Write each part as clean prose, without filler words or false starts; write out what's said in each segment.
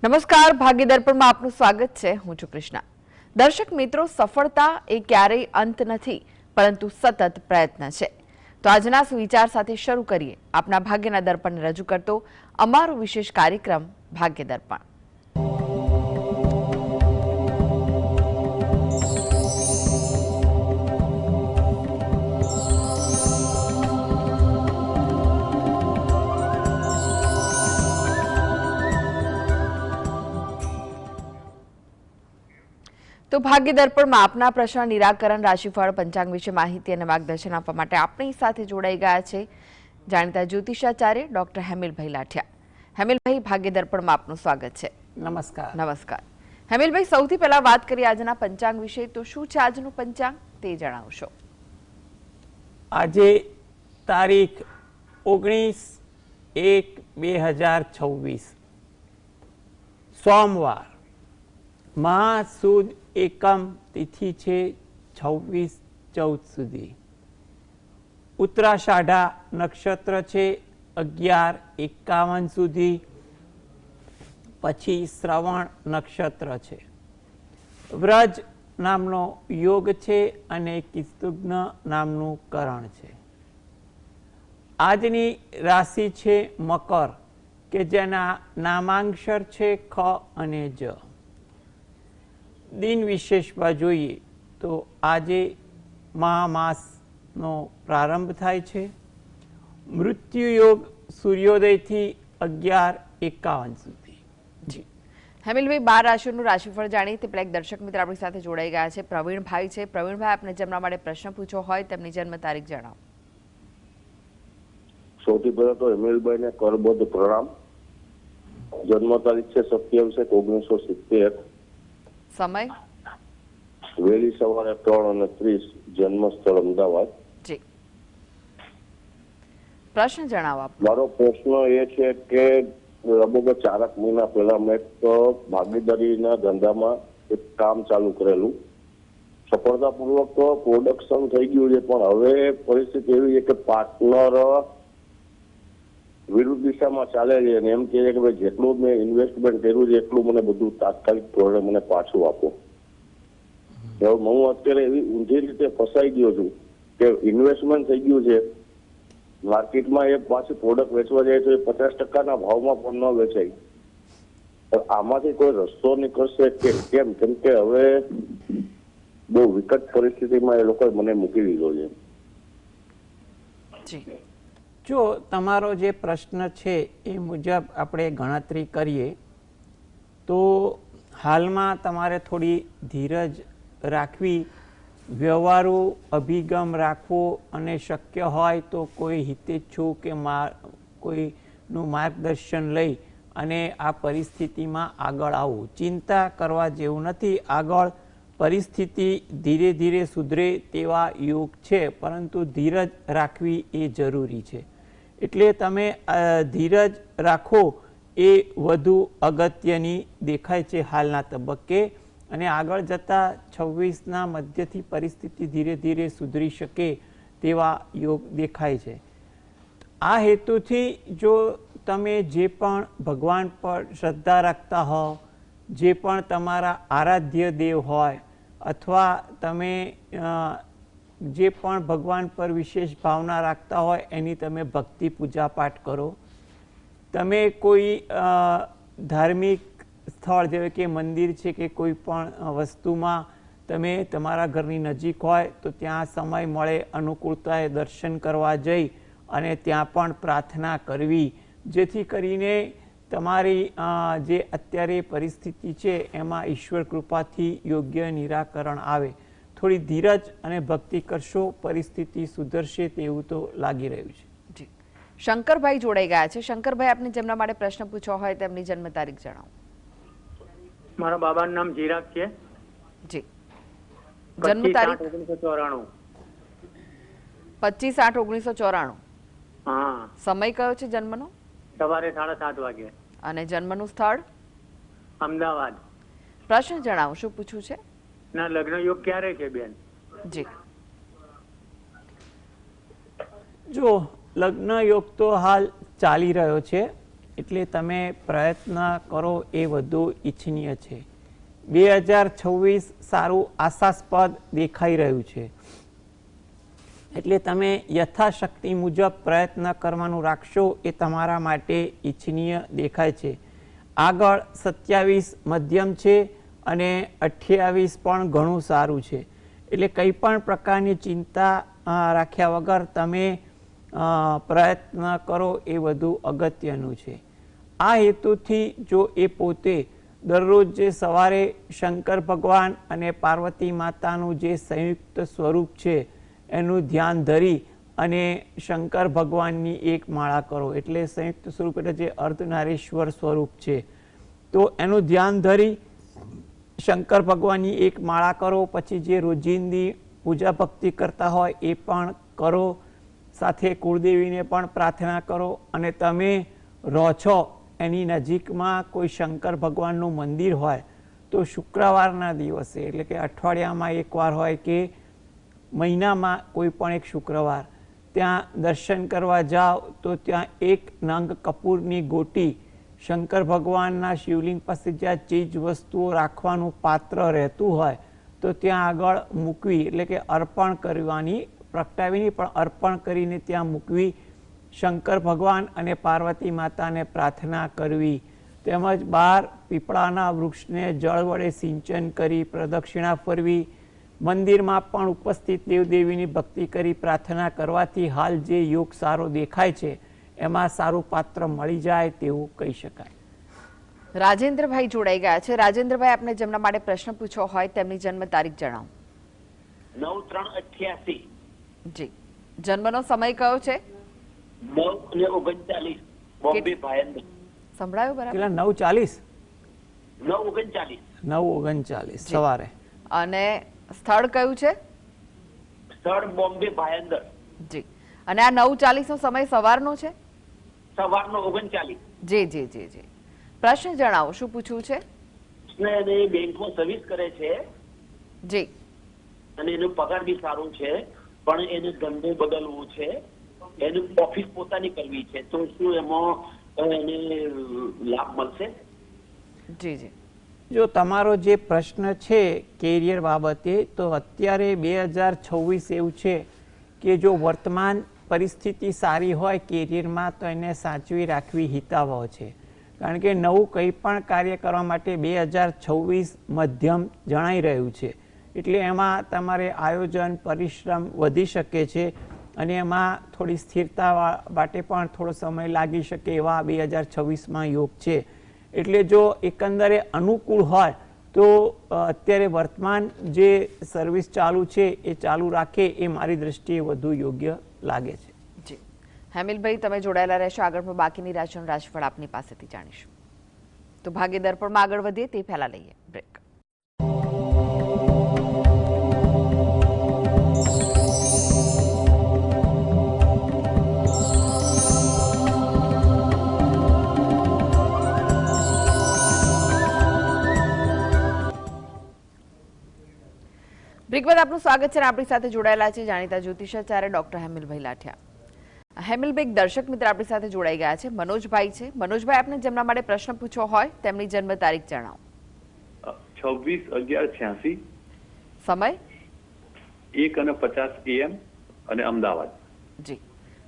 નમસ્કાર, ભાગ્ય દર્પણમાં આપનું સ્વાગત છે. હું છું કૃષ્ણા. દર્શક મિત્રો, સફળતા એ ક્યારેય અંત નથી, પરંતુ સતત પ્રયત્ન છે. તો આજના સુવિચાર સાથે શરૂ કરીએ આપના ભાગ્યના દર્પણને રજૂ કરતો અમારો વિશેષ કાર્યક્રમ ભાગ્ય દર્પણ. તો ભાગ્ય દર્પણમાં આપના પ્રશ્ન નિરાકરણ, રાશિફળ, પંચાંગ વિશે માહિતી અને માર્ગદર્શન આપવા માટે આપણી સાથે જોડાઈ ગયા છે જાણીતા જ્યોતિષાચાર્ય ડોક્ટર હેમિલભાઈ લાઠિયા. હેમિલભાઈ, ભાગ્ય દર્પણમાં આપનું સ્વાગત છે. નમસ્કાર. નમસ્કાર. હેમિલભાઈ, સૌથી પહેલા વાત કરીએ આજના પંચાંગ વિશે. તો શું છે આજનું પંચાંગ તે જણાવશો? આજે તારીખ 19/1/2026 સોમવાર, મહાસુદ એકમ તિથિ છે 26-14 સુધી. ઉત્તરાષાઢા નક્ષત્ર છે 11-51 સુધી. પછી શ્રવણ નક્ષત્ર છે. વ્રજ નામનો યોગ છે અને કિસ્તુગ્ન નામનું કરણ છે. આજની રાશિ છે મકર, કે જેના નામાંક્ષર છે ખ અને જ. દિન વિશેષમાં જોઈએ તો આજે મહામાસનો પ્રારંભ થાય છે. મૃત્યુ યોગ સૂર્યોદયથી 11:51 સુધી. જી હેમિલભાઈ, 12 રાશિઓનું રાશિફળ જાણીએ તે પહેલા એક દર્શક મિત્ર આપણી સાથે જોડાઈ ગયા છે. પ્રવીણભાઈ છે. પ્રવીણભાઈ, આપને જેમના માટે પ્રશ્ન પૂછવો હોય તેમની જન્મ તારીખ જણાવો. સૌથી પહેલા તો હેમિલભાઈને કરબદ્ધ પ્રણામ. જન્મ તારીખ છે 27/1/1970. સમય વહેલી સવારે 3:30. જન્મ સ્થળ અમદાવાદ. જી, પ્રશ્ન જણાવો આપ. મારો પ્રશ્ન એ છે કે લગભગ 4 મહિના પહેલા મેં એક ભાગીદારીના ધંધામાં એક કામ ચાલુ કરેલું. સફળતાપૂર્વક પ્રોડક્શન થઈ ગયું છે, પણ હવે પરિસ્થિતિ એવી છે કે પાર્ટનર વિરુદ્ધ દિશામાં ચાલે છે અને એમ કહે છે કે ભાઈ જેટલું મેં ઇન્વેસ્ટમેન્ટ કર્યું છે એટલું મને બધું તાત્કાલિક ધોરણે મને પાછું આપો. હવે હું અત્યારે એવી ઊંધી રીતે ફસાઈ ગયો છું કે ઇન્વેસ્ટમેન્ટ થઈ ગયું છે, માર્કેટમાં એ પાછી પ્રોડક્ટ વેચવા જાય તો એ 50%ના ભાવમાં પણ ન વેચાય. આમાંથી કોઈ રસ્તો નીકળશે કે કેમ? કેમ કે હવે બહુ વિકટ પરિસ્થિતિમાં એ લોકોએ મને મૂકી દીધો છે. જી, જો તમારો જે પ્રશ્ન છે એ મુજબ આપણે ગણતરી કરીએ તો હાલમાં તમારે થોડી ધીરજ રાખવી, વ્યવહારુ અભિગમ રાખવો અને શક્ય હોય તો કોઈ હિતેચ્છુ કે કોઈનું માર્ગદર્શન લઈ અને આ પરિસ્થિતિમાં આગળ આવવું. ચિંતા કરવા જેવું નથી. આગળ પરિસ્થિતિ ધીરે ધીરે સુધરે તેવા યોગ છે, પરંતુ ધીરજ રાખવી એ જરૂરી છે. એટલે તમે ધીરજ રાખો એ વધુ અગત્યની દેખાય છે હાલના તબક્કે. અને આગળ જતાં 26ના મધ્યથી પરિસ્થિતિ ધીરે ધીરે સુધરી શકે તેવા યોગ દેખાય છે. આ હેતુથી જો તમે જે પણ ભગવાન પર શ્રદ્ધા રાખતા હો, જે પણ તમારા આરાધ્ય દેવ હોય, અથવા તમે જે પણ ભગવાન પર વિશેષ ભાવના રાખતા હોય એની તમે ભક્તિ પૂજા પાઠ કરો. તમે કોઈ ધાર્મિક સ્થળ જેવું કે મંદિર છે કે કોઈ પણ વસ્તુમાં તમે તમારા ઘરની નજીક હોય તો ત્યાં સમય મળે, અનુકૂળતાએ દર્શન કરવા જઈ અને ત્યાં પણ પ્રાર્થના કરવી, જેથી કરીને તમારી જે અત્યારે પરિસ્થિતિ છે એમાં ઈશ્વર કૃપાથી યોગ્ય નિરાકરણ આવે. થોડી ધીરજ અને ભક્તિ કરશો, પરિસ્થિતિ સુધરશે તેવું તો લાગી રહ્યું છે. જી, શંકરભાઈ જોડાઈ ગયા છે. શંકરભાઈ, આપને જેમના માટે પ્રશ્ન પૂછવો હોય તેમની જન્મ તારીખ જણાવો. મારા બાબાનું નામ ચિરાગ છે. જી, જન્મ તારીખ 25/8/1994. હા. સમય કયો છે જન્મનો? સવારે 7:30 વાગે. અને જન્મનું સ્થળ? અમદાવાદ. પ્રશ્ન જણાવો, શું પૂછવું છે? ના લગ્ન યોગ ક્યારે છે બેન? જી, જો લગ્ન યોગ તો હાલ ચાલી રહ્યો છે, એટલે તમે પ્રયત્ન કરો એ વધુ ઈચ્છનીય છે. 2026 સારું આશાસ્પદ દેખાઈ રહ્યું છે, એટલે તમે યથાશક્તિ મુજબ પ્રયત્ન કરવાનું રાખશો એ તમારા માટે ઈચ્છનીય દેખાય છે. આગળ 27 મધ્યમ છે અને 28 પણ ઘણું સારું છે. એટલે કંઈ પણ પ્રકારની ચિંતા રાખ્યા વગર તમે પ્રયત્ન કરો એ વધુ અગત્યનું છે. આ હેતુથી જો એ પોતે દરરોજ જે સવારે શંકર ભગવાન અને પાર્વતી માતાનું જે સંયુક્ત સ્વરૂપ છે એનું ધ્યાન ધરી અને શંકર ભગવાનની એક માળા કરો, એટલે સંયુક્ત સ્વરૂપ એટલે જે અર્ધનારીશ્વર સ્વરૂપ છે, તો એનું ધ્યાન ધરી શંકર ભગવાનની એક માળા કરો. પછી જે રોજિંદી પૂજા ભક્તિ કરતા હોય એ પણ કરો, સાથે કુળદેવીને પણ પ્રાર્થના કરો. અને તમે રહો છો એની નજીકમાં કોઈ શંકર ભગવાનનું મંદિર હોય તો શુક્રવારના દિવસે, એટલે કે અઠવાડિયામાં એકવાર હોય કે મહિનામાં કોઈ પણ એક શુક્રવાર, ત્યાં દર્શન કરવા જાઓ તો ત્યાં એક નંગ કપૂરની ગોટી શંકર ભગવાનના શિવલિંગ પાસે જ્યાં ચીજ વસ્તુઓ રાખવાનું પાત્ર રહેતું હોય તો ત્યાં આગળ મૂકવી, એટલે કે અર્પણ કરવાની, પ્રગટાવીની પણ અર્પણ કરીને ત્યાં મૂકવી. શંકર ભગવાન અને પાર્વતી માતાને પ્રાર્થના કરવી. તેમજ બહાર પીપળાના વૃક્ષને જળ વડે સિંચન કરી પ્રદક્ષિણા ફરવી. મંદિરમાં પણ ઉપસ્થિત દેવદેવીની ભક્તિ કરી પ્રાર્થના કરવાથી હાલ જે યોગ સારો દેખાય છે એમાં સારું પાત્ર મળી જાય તેવું કહી શકાય. રાજેન્દ્રભાઈ જોડાઈ ગયા છે. રાજેન્દ્રભાઈ, આપને જેમના માટે પ્રશ્ન પૂછવો હોય તેમની જન્મ તારીખ જણાવો. 9/3/88. જી. જન્મનો સમય કયો છે? 9:39 બોમ્બે ભાયંદર. સંભળાયું બરાબર? પેલા 9:40 9:39 9:39 સવારે. અને સ્થળ કયું છે? સ્થળ બોમ્બે ભાયંદર. જી. અને આ 9:40 નો સમય સવારનો છે? સવારનો 39. જી જી જી જી. પ્રશ્ન જણાવો, શું પૂછવું છે? એને બેંકમાં સર્વિસ કરે છે જી. અને એનો પગાર બી સારો છે, પણ એને ધંધો બદલવો છે, એનું ઓફિસ પોતાની કરવી છે, તો શું એમાં એને લાભ મળશે? જી જી. જો તમારો જે પ્રશ્ન છે કેરિયર બાબતે, તો અત્યારે 2026 એવું છે કે જો વર્તમાન પરિસ્થિતિ સારી હોય કેરિયરમાં તો એને સાચવી રાખવી હિતાવહ છે. કારણ કે નવું કંઈ પણ કાર્ય કરવા માટે 2026 મધ્યમ જણાઈ રહ્યું છે, એટલે એમાં તમારે આયોજન પરિશ્રમ વધી શકે છે અને એમાં થોડી સ્થિરતા માટે પણ થોડો સમય લાગી શકે એવા 2026માં યોગ છે. એટલે જો એકંદરે અનુકૂળ હોય તો અત્યારે વર્તમાન જે સર્વિસ ચાલુ છે એ ચાલુ રાખે એ મારી દ્રષ્ટિએ વધુ યોગ્ય લાગે છે. જી. હેમિલભાઈ, તમે જોડાયેલા રહેશો. આગળ પણ બાકીની રાશિનું રાશિફળ આપની પાસેથી જાણીશું. તો ભાગ્ય દર્પણમાં આગળ વધીએ તે પહેલા લઈએ બ્રેક. બ્રેક બાદ આપનું સ્વાગત છે અને આપણી સાથે જોડાયેલા છે જાણીતા જ્યોતિષાચાર્ય ડોક્ટર હેમિલભાઈ લાઠિયા. હેમિલભાઈ, દર્શક મિત્ર આપણી સાથે જોડાઈ ગયા છે. મનોજભાઈ છે. મનોજભાઈ, આપને જેમના માટે પ્રશ્ન પૂછવો હોય તેમની જન્મ તારીખ જણાવો. 26/11/86. સમય? 1:50 AM અને અમદાવાદ. જી.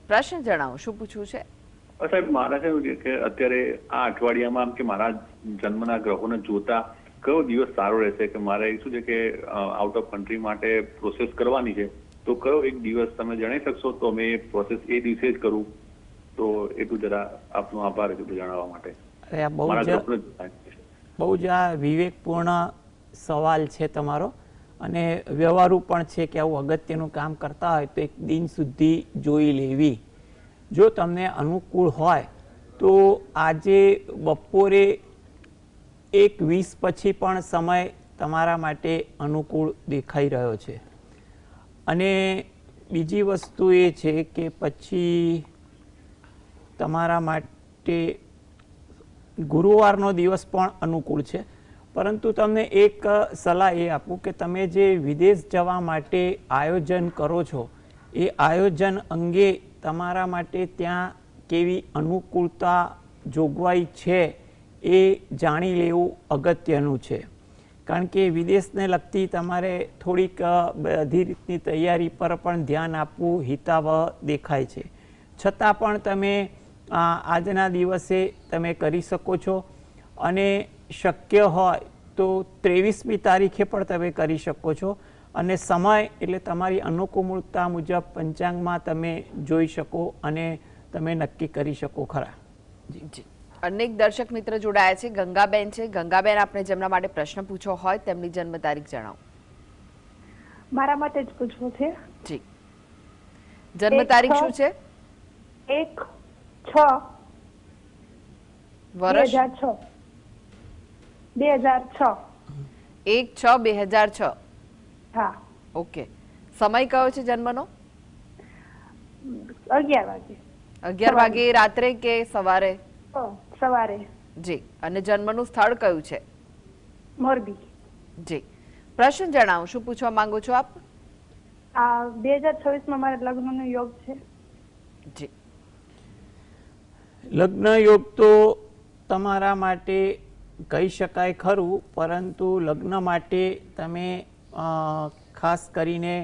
પ્રશ્ન જણાવો, શું પૂછવું છે? સાહેબ, મારા એવું છે કે અત્યારે આ અઠવાડિયામાં કે મારા જન્મના ગ્રહોને જોતા કયો દિવસ સારો રહેશે, કે મારે શું છે કે આઉટ ઓફ કન્ટ્રી માટે પ્રોસેસ કરવાની છે, તો કયો એક દિવસ તમે જણાવી શકશો તો અમે એ પ્રોસેસ એ દિવસે જ કરું, તો એટલું જરા આપનો આભાર એટલું જણાવવા માટે. બહુ જ આ વિવેકપૂર્ણ સવાલ છે તમારો અને વ્યવહારુ પણ છે કે આવું અગત્યનું કામ કરતા હોય તો એક દિન સુધી જોઈ લેવી. જો તમને અનુકૂળ હોય તો આજે બપોરે 1:20 પછી પણ સમય તમારા માટે અનુકૂળ દેખાઈ રહ્યો છે. અને બીજી વસ્તુ એ છે કે પછી તમારા માટે ગુરુવારનો દિવસ પણ અનુકૂળ છે, પરંતુ તમને એક સલાહ એ આપું કે તમે જે વિદેશ જવા માટે આયોજન કરો છો એ આયોજન અંગે તમારા માટે ત્યાં કેવી અનુકૂળતા જોગવાઈ છે એ જાણી લેવું અગત્યનું છે. કારણ કે વિદેશને લગતી તમારે થોડીક બધી રીતની તૈયારી પર પણ ધ્યાન આપવું હિતાવહ દેખાય છે. છતાં પણ તમે આજના દિવસે તમે કરી શકો છો અને શક્ય હોય તો 23મી તારીખે પણ તમે કરી શકો છો અને સમય એટલે તમારી અનુકૂળતા મુજબ પંચાંગમાં તમે જોઈ શકો અને તમે નક્કી કરી શકો ખરા. જી, અનેક દર્શક મિત્ર જોડાયા છે. ગંગાબેન છે. ગંગાબેન, આપણે જેમના માટે પ્રશ્ન પૂછવો હોય તેમની જન્મ તારીખ જણાવો. મારા માટે જ પૂછવું છે. જી, જન્મ તારીખ શું છે? 1/6 વર્ષ 2006. 1/6/2006. હા. ઓકે. સમય કયો છે જન્મનો? 11 વાગે. 11 વાગે રાત્રે કે સવારે? સવારે. જી. અને જન્મનું સ્થળ કયું છે? મોરબી. જી. પ્રશ્ન જણાવો, શું પૂછવા માંગો છો આપ? 2026 માં મારા લગ્નનો યોગ છે. જી. લગ્ન યોગ તો તમારા માટે કહી શકાય ખરું, પરંતુ લગ્ન માટે તમે ખાસ કરીને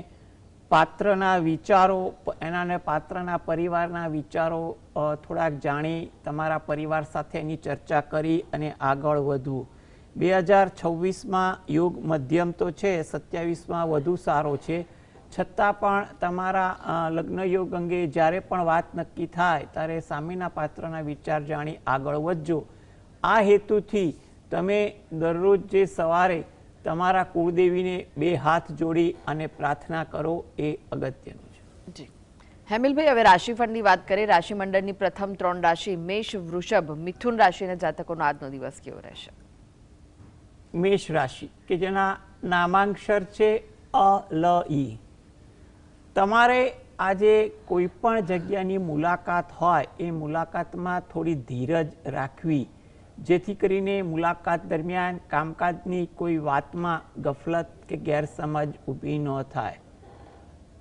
પાત્રના વિચારો એના પાત્રના પરિવારના વિચારો થોડાક જાણી તમારા પરિવાર સાથે એની ચર્ચા કરી અને આગળ વધવું. 2026માં યોગ મધ્યમ તો છે, 27માં વધુ સારો છે, છતાં પણ તમારા લગ્ન યોગ અંગે જ્યારે પણ વાત નક્કી થાય ત્યારે સામેના પાત્રના વિચાર જાણી આગળ વધજો. આ હેતુથી તમે દરરોજ જે સવારે તમારા કુળદેવીને 2 હાથ જોડી અને પ્રાર્થના કરો એ અગત્યનું છે. જી. હેમિલભાઈ, હવે રાશિફળની વાત કરીએ. રાશિ મંડળની પ્રથમ 3 રાશિ મેષ, વૃષભ, મિથુન રાશિના જાતકોનો આજનો દિવસ કેવો રહેશે? મેષ રાશિ કે જેના નામાંક્ષર છે અ, લ, ઈ. તમારે આજે કોઈ પણ જગ્યાની મુલાકાત હોય એ મુલાકાતમાં થોડી ધીરજ રાખવી, જેથી કરીને મુલાકાત દરમિયાન કામકાજની કોઈ વાતમાં ગફલત કે ગેરસમજ ઊભી ન થાય.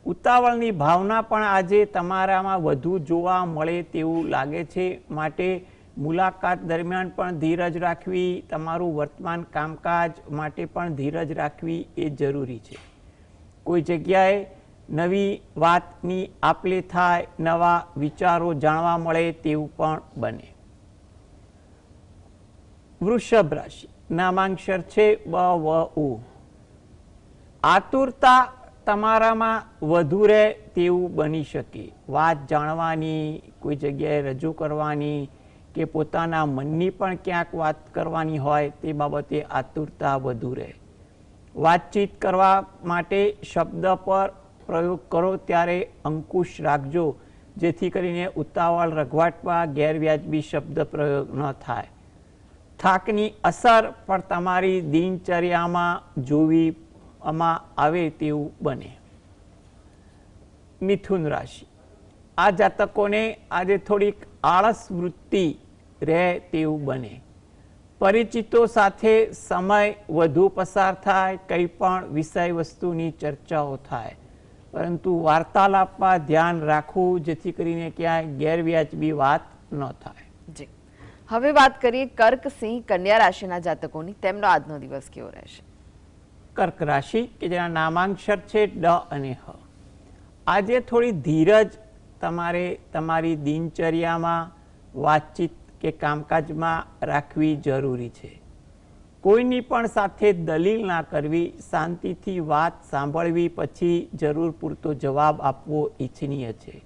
ઉતાવળની ભાવના પણ આજે તમારામાં વધુ જોવા મળે તેવું લાગે છે, માટે મુલાકાત દરમિયાન પણ ધીરજ રાખવી, તમારું વર્તમાન કામકાજ માટે પણ ધીરજ રાખવી એ જરૂરી છે. કોઈ જગ્યાએ નવી વાતની આપ-લે થાય, નવા વિચારો જાણવા મળે તેવું પણ બને. વૃષભ રાશિ, નામાંક્ષર છે બ, વ, ઉ. આતુરતા તમારામાં વધુ રહે તેવું બની શકે. વાત જાણવાની, કોઈ જગ્યાએ રજૂ કરવાની કે પોતાના મનની પણ ક્યાંક વાત કરવાની હોય તે બાબતે આતુરતા વધુ રહે. વાતચીત કરવા માટે શબ્દ પર પ્રયોગ કરો ત્યારે અંકુશ રાખજો, જેથી કરીને ઉતાવળ રઘવાટવા ગેરવ્યાજબી શબ્દ પ્રયોગ ન થાય. થાકની અસર પણ તમારી દિનચર્યામાં જોવામાં આવે તેવું બને. મિથુન રાશિ, આ જાતકોને આજે થોડીક આળસ વૃત્તિ રહે તેવું બને. પરિચિતો સાથે સમય વધુ પસાર થાય, કંઈ પણ વિષય વસ્તુની ચર્ચાઓ થાય, પરંતુ વાર્તાલાપમાં ધ્યાન રાખવું, જેથી કરીને ક્યાંય ગેરવ્યાજબી વાત ન થાય. જી. હવે વાત કરીએ કર્ક, સિંહ, કન્યા રાશિના જાતકોની, તેમનો આજનો દિવસ કેવો રહેશે? કર્ક રાશિ કે જેના નામાંક્ષર છે ડ અને હ. આજે થોડી ધીરજ તમારે તમારી દિનચર્યામાં, વાતચીત કે કામકાજમાં રાખવી જરૂરી છે. કોઈની પણ સાથે દલીલ ના કરવી, શાંતિથી વાત સાંભળવી, પછી જરૂર પૂરતો જવાબ આપવો ઈચ્છનીય છે.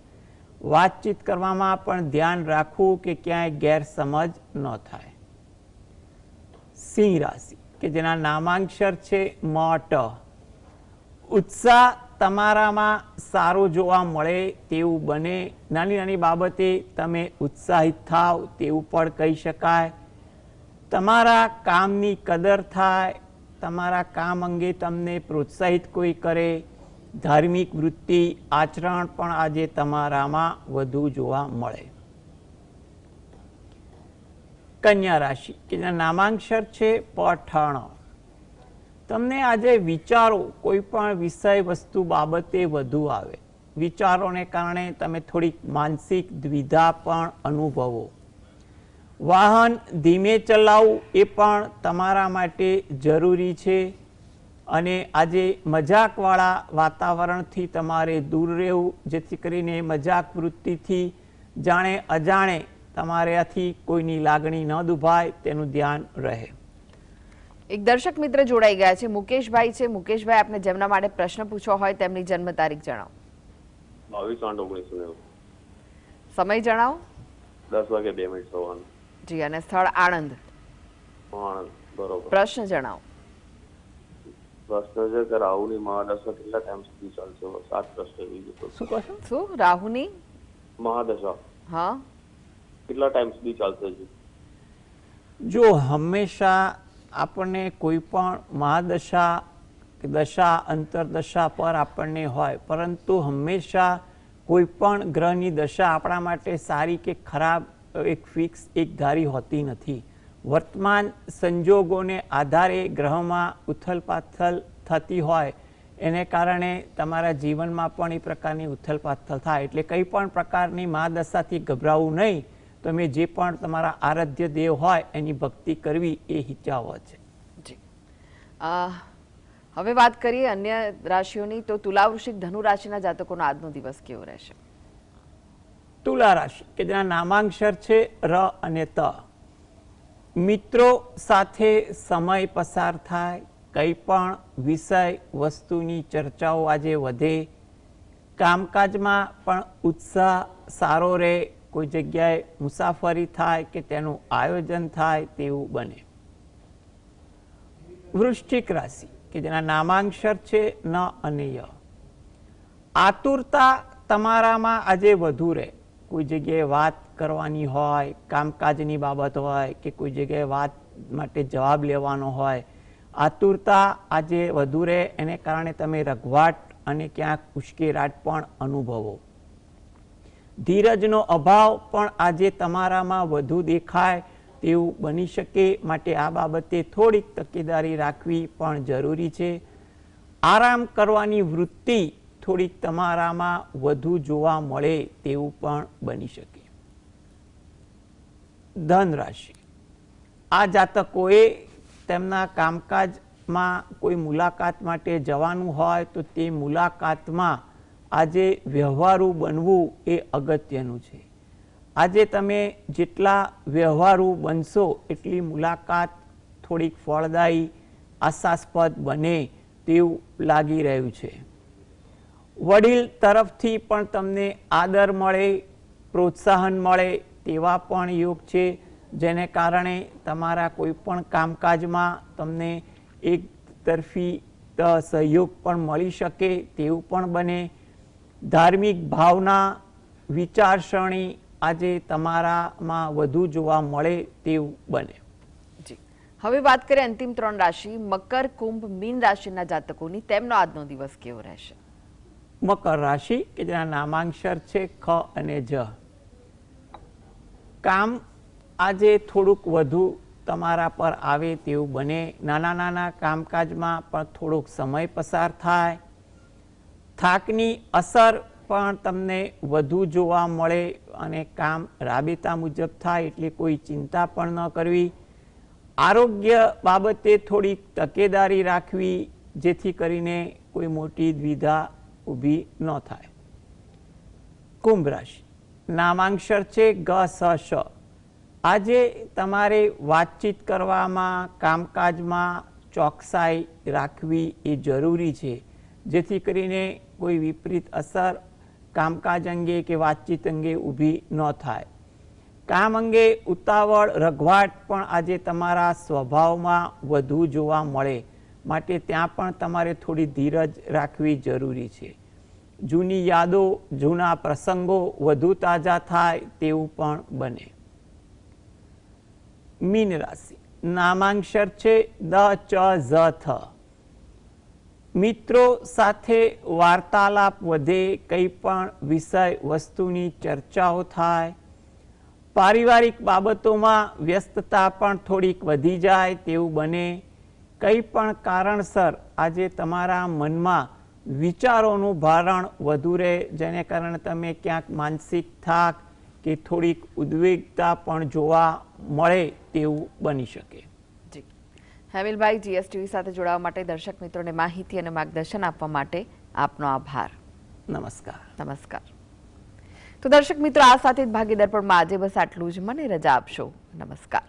વાતચીત કરવામાં પણ ધ્યાન રાખવું કે ક્યાંય ગેરસમજ ન થાય. સિંહ રાશિ કે જેના નામાંક્ષર છે મ, ટ. ઉત્સાહ તમારામાં સારો જોવા મળે તેવું બને. નાની નાની બાબતે તમે ઉત્સાહિત થાવ તેવું પણ કહી શકાય. તમારા કામની કદર થાય, તમારા કામ અંગે તમને પ્રોત્સાહિત કોઈ કરે. ધાર્મિક વૃત્તિ, આચરણ પણ આજે તમારામાં વધુ જોવા મળે. કન્યા રાશિ કે જેના નામાંક્ષર છે પ, ઠ, ણ. તમને આજે વિચારો કોઈ પણ વિષય વસ્તુ બાબતે વધુ આવે. વિચારોને કારણે તમે થોડીક માનસિક દ્વિધા પણ અનુભવો. વાહન ધીમે ચલાવવું એ પણ તમારા માટે જરૂરી છે અને આજે મજાકવાળા વાતાવરણથી તમારે દૂર રહેવું, જેથી કરીને મજાક વૃત્તિથી જાણે અજાણે તમારાથી કોઈની લાગણી ન દુભાય તેનું ધ્યાન રહે. એક દર્શક મિત્ર જોડાઈ ગયા છે, મુકેશભાઈ છે. મુકેશભાઈ, આપને જેમના માટે પ્રશ્ન પૂછવો હોય તેમની જન્મ તારીખ જણાવો. 22/8/1990. સમય જણાવો. 10:02 સવારનું. જી, અને સ્થળ આણંદ. આણંદ, બરોબર. પ્રશ્ન જણાવો. પ્રશ્ન છે કે રાહુની મહાદશા કેટલા ટાઈમ સુધી ચાલશે? 7 પ્રશ્ન બીજો. શું કહો છો? શું રાહુની મહાદશા હા કેટલા ટાઈમ સુધી ચાલશે જી? જો હંમેશા આપણને કોઈ પણ મહાદશા કે દશા અંતરદશા પર આપણને હોય, પરંતુ હંમેશા કોઈ પણ ગ્રહની દશા આપણા માટે સારી કે ખરાબ એક ફિક્સ એક ધારી હોતી નથી. વર્તમાન સંજોગોને આધારે ગ્રહમાં ઉથલપાથલ થતી હોય, એને કારણે તમારા જીવનમાં પણ એ પ્રકારની ઉથલપાથલ થાય. એટલે કંઈ પણ પ્રકારની મહાદશાથી ગભરાવું નહીં. તમે જે પણ તમારા આરાધ્ય દેવ હોય એની ભક્તિ કરવી એ હિચાવો છે. જી, હવે વાત કરીએ અન્ય રાશિઓની. તો તુલા, વૃશ્ચિક, ધનુ રાશિના જાતકોનો આજનો દિવસ કેવો રહેશે? તુલા રાશિ કે જેના નામાંક્ષર છે ર અને ત. મિત્રો સાથે સમય પસાર થાય, કંઈ પણ વિષય વસ્તુની ચર્ચાઓ આજે વધે, કામકાજમાં પણ ઉત્સાહ સારો રહે, કોઈ જગ્યાએ મુસાફરી થાય કે તેનું આયોજન થાય તેવું બને. વૃશ્ચિક રાશિ કે જેના નામાંક્ષર છે ન અને ય. આતુરતા તમારામાં આજે વધુ રહે. કોઈ જગ્યાએ વાત કરવાની હોય, કામકાજની બાબત હોય કે કોઈ જગ્યાએ વાત માટે જવાબ લેવાનો હોય, આતુરતા આજે વધુ રહે. એને કારણે તમે રઘવાટ અને ક્યાંક ઉશ્કેરાટ પણ અનુભવો. ધીરજનો અભાવ પણ આજે તમારામાં વધુ દેખાય તેવું બની શકે, માટે આ બાબતે થોડીક તકેદારી રાખવી પણ જરૂરી છે. આરામ કરવાની વૃત્તિ થોડીક તમારામાં વધુ જોવા મળે તેવું પણ બની શકે. ધન રાશિ, આ જાતકોએ તેમના કામકાજમાં કોઈ મુલાકાત માટે જવાનું હોય તો તે મુલાકાતમાં આજે વ્યવહારુ બનવું એ અગત્યનું છે. આજે તમે જેટલા વ્યવહારુ બનશો એટલી મુલાકાત થોડીક ફળદાયી, આશાસ્પદ બને તેવું લાગી રહ્યું છે. વડીલ તરફથી પણ તમને આદર મળે, પ્રોત્સાહન મળે તેવા પણ યોગ છે, જેને કારણે તમારા કોઈ પણ કામકાજમાં તમને એક તરફી સહયોગ પણ મળી શકે તેવું પણ બને. ધાર્મિક ભાવના, વિચારસરણી આજે તમારામાં વધુ જોવા મળે તેવું બને. જી, હવે વાત કરીએ અંતિમ 3 રાશિ મકર, કુંભ, મીન રાશિના જાતકોની. તેમનો આજનો દિવસ કેવો રહેશે? મકર રાશિ કે જેના નામાંક્ષર છે ખ અને જ. કામ આજે થોડુંક વધુ તમારા પર આવે તેવું બને. નાના નાના કામકાજમાં પણ થોડોક સમય પસાર થાય. થાકની અસર પણ તમને વધુ જોવા મળે અને કામ રાબેતા મુજબ થાય, એટલે કોઈ ચિંતા પણ ન કરવી. આરોગ્ય બાબતે થોડીક તકેદારી રાખવી, જેથી કરીને કોઈ મોટી દ્વિધા ઊભી ન થાય. કુંભ રાશિ, નામાંક્ષર છે ગ સ શ. આજે તમારે વાતચીત કરવામાં, કામકાજમાં ચોકસાઈ રાખવી એ જરૂરી છે, જેથી કરીને કોઈ વિપરીત અસર કામકાજ અંગે કે વાતચીત અંગે ઊભી ન થાય. કામ અંગે ઉતાવળ, રઘવાટ પણ આજે તમારા સ્વભાવમાં વધુ જોવા મળે, માટે ત્યાં પણ તમારે થોડી ધીરજ રાખવી જરૂરી છે. જૂની યાદો, જૂના પ્રસંગો વધુ તાજા થાય તેવું પણ બને. મીન રાશિ, નામાંક્ષર છે દ ચ ઝ થ. મિત્રો સાથે વાર્તાલાપ વધે, કંઈ પણ વિષય વસ્તુની ચર્ચાઓ થાય. પારિવારિક બાબતોમાં વ્યસ્તતા પણ થોડીક વધી જાય તેવું બને. કંઈ પણ કારણસર આજે તમારા મનમાં વિચારોનું ભારણ વધુ રહે, જેને કારણે તમે ક્યાંક માનસિક થાક કે થોડીક ઉદ્વેગતા પણ જોવા મળે તેવું બની શકે. જી હેમિલભાઈ, જીએસટીવી સાથે જોડાવા માટે, દર્શક મિત્રોને માહિતી અને માર્ગદર્શન આપવા માટે આપનો આભાર. નમસ્કાર. નમસ્કાર. તો દર્શક મિત્રો, આ સાથે જ ભાગીદાર પણ આજે બસ આટલું જ. મને રજા આપશો. નમસ્કાર.